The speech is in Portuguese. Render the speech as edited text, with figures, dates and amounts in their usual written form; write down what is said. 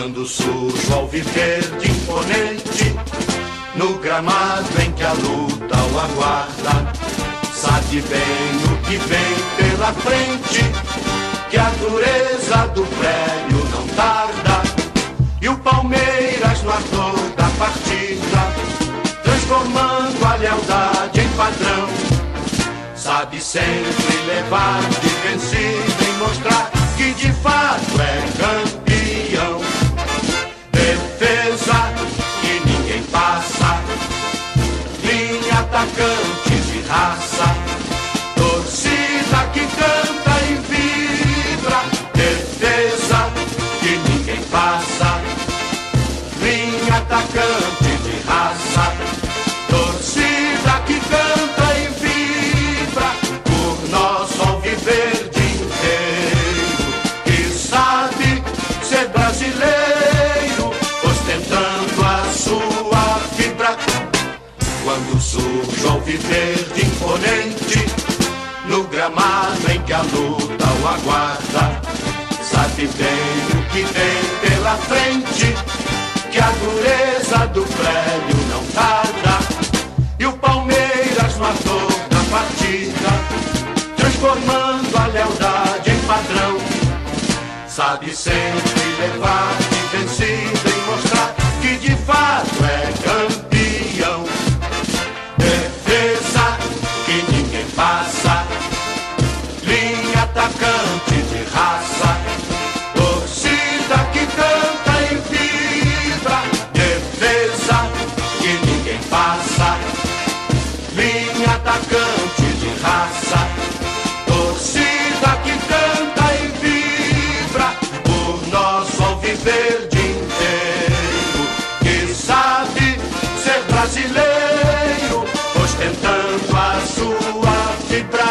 Quando surge ao viver de imponente, no gramado em que a luta o aguarda, sabe bem o que vem pela frente, que a dureza do prédio não tarda. E o Palmeiras no ardor da partida, transformando a lealdade em padrão, sabe sempre levar de vencido e mostrar que de fato é campeão. Defesa que ninguém passa, linha atacantes de raça, torcida que canta e vibra. Defesa que ninguém passa, linha atacante de raça, torcida que canta e vibra por nosso alviverde inteiro, que sabe ser brasileiro, ostentando a sua fibra. Quando surge ao alviverde imponente, no gramado em que a luta o aguarda, sabe bem o que vem pela frente, que a dureza do prédio não tarda. E o Palmeiras no ardor da partida, transformando a lealdade em padrão, sabe sempre levar de vencida e mostrar que de fato é campeão. Defesa que ninguém passa, linha atacante de raça, torcida que canta e vibra. Defesa que ninguém passa, linha atacante de raça, torcida que canta e vibra por nosso alviverde inteiro, que sabe ser brasileiro, ostentando a sua fibra.